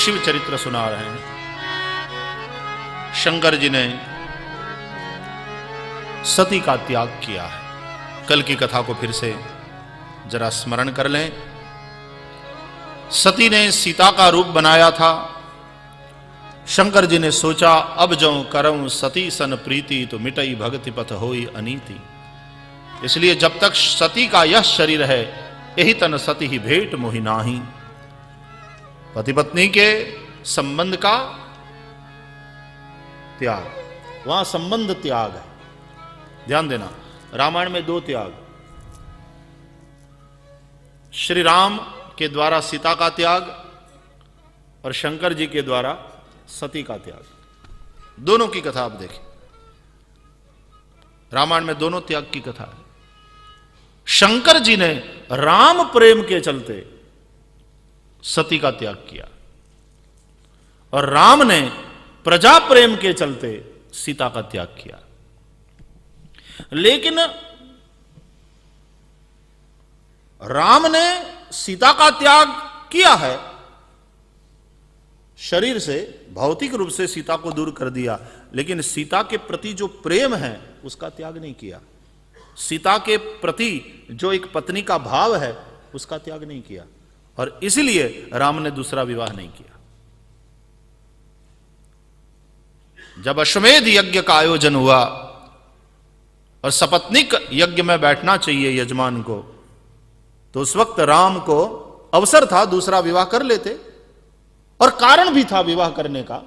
शिव चरित्र सुना रहे हैं। शंकर जी ने सती का त्याग किया है। कल की कथा को फिर से जरा स्मरण कर लें। सती ने सीता का रूप बनाया था। शंकर जी ने सोचा अब जो करऊं सती सन प्रीति, तो मिटई भगति पथ होई अनीति। इसलिए जब तक सती का यह शरीर है, यही तन सती ही भेंट मोहि नाही। पति पत्नी के संबंध का त्याग, वहां संबंध त्याग है। ध्यान देना, रामायण में दो त्याग, श्री राम के द्वारा सीता का त्याग और शंकर जी के द्वारा सती का त्याग। दोनों की कथा आप देखें, रामायण में दोनों त्याग की कथा है। शंकर जी ने राम प्रेम के चलते सती का त्याग किया और राम ने प्रजा प्रेम के चलते सीता का त्याग किया। लेकिन राम ने सीता का त्याग किया है, शरीर से भौतिक रूप से सीता को दूर कर दिया, लेकिन सीता के प्रति जो प्रेम है उसका त्याग नहीं किया। सीता के प्रति जो एक पत्नी का भाव है उसका त्याग नहीं किया, और इसलिए राम ने दूसरा विवाह नहीं किया। जब अश्वमेध यज्ञ का आयोजन हुआ और सपत्निक यज्ञ में बैठना चाहिए यजमान को, तो उस वक्त राम को अवसर था दूसरा विवाह कर लेते, और कारण भी था विवाह करने का,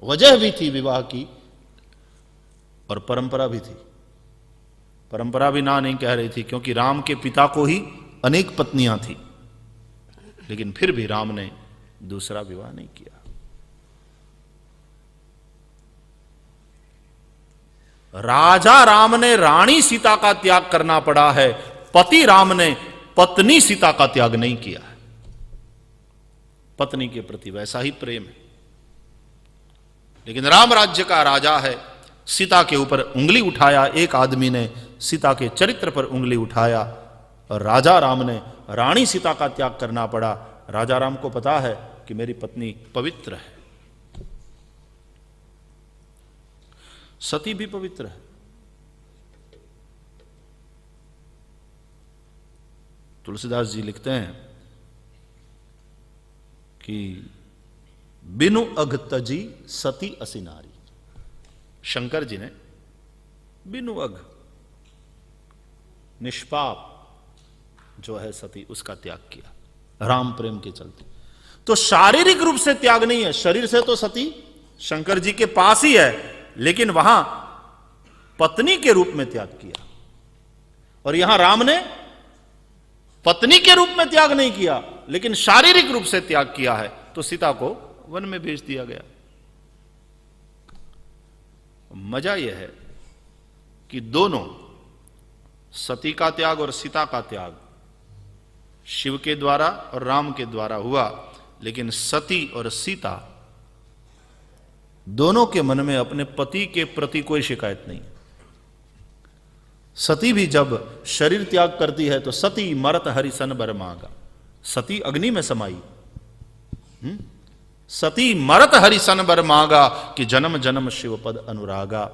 वजह भी थी विवाह की, और परंपरा भी थी। परंपरा भी ना नहीं कह रही थी, क्योंकि राम के पिता को ही अनेक पत्नियां थी, लेकिन फिर भी राम ने दूसरा विवाह नहीं किया। राजा राम ने रानी सीता का त्याग करना पड़ा है, पति राम ने पत्नी सीता का त्याग नहीं किया है। पत्नी के प्रति वैसा ही प्रेम है। लेकिन राम राज्य का राजा है, सीता के ऊपर उंगली उठाया, एक आदमी ने सीता के चरित्र पर उंगली उठाया, और राजा राम ने रानी सीता का त्याग करना पड़ा। राजा राम को पता है कि मेरी पत्नी पवित्र है। सती भी पवित्र है। तुलसीदास जी लिखते हैं कि बिनु अघ तजी सती असि नारी। शंकर जी ने बिनु अघ, निष्पाप जो है सती, उसका त्याग किया राम प्रेम के चलते। तो शारीरिक रूप से त्याग नहीं है, शरीर से तो सती शंकर जी के पास ही है, लेकिन वहां पत्नी के रूप में त्याग किया। और यहां राम ने पत्नी के रूप में त्याग नहीं किया, लेकिन शारीरिक रूप से त्याग किया है, तो सीता को वन में भेज दिया गया। मजा यह है कि दोनों, सती का त्याग और सीता का त्याग, शिव के द्वारा और राम के द्वारा हुआ, लेकिन सती और सीता दोनों के मन में अपने पति के प्रति कोई शिकायत नहीं। सती भी जब शरीर त्याग करती है तो सती मरत हरिसन बर मांगा। सती अग्नि में समाई, सती मरत हरिसन बर मांगा कि जन्म जन्म शिव पद अनुरागा।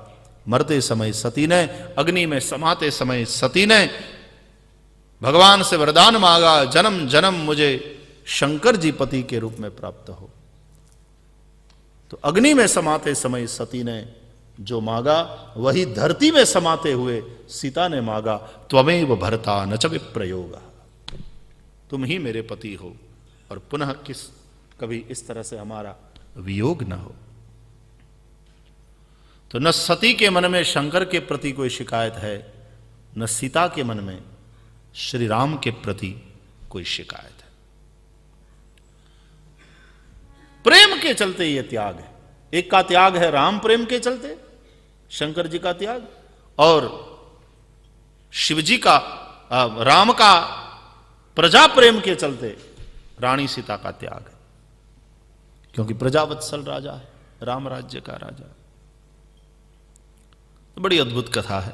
मरते समय सती ने, अग्नि में समाते समय सती ने भगवान से वरदान मांगा, जन्म जन्म मुझे शंकर जी पति के रूप में प्राप्त हो। तो अग्नि में समाते समय सती ने जो मांगा, वही धरती में समाते हुए सीता ने मांगा, त्वमेव भर्ता न च विप्रयोगा। तुम ही मेरे पति हो, और पुनः कभी इस तरह से हमारा वियोग न हो। तो न सती के मन में शंकर के प्रति कोई शिकायत है, न सीता के मन में श्री राम के प्रति कोई शिकायत है। प्रेम के चलते यह त्याग है। एक का त्याग है राम प्रेम के चलते, शंकर जी का त्याग, और शिवजी का, राम का प्रजा प्रेम के चलते रानी सीता का त्याग है, क्योंकि प्रजावत्सल राजा है, राम राज्य का राजा। तो बड़ी अद्भुत कथा है।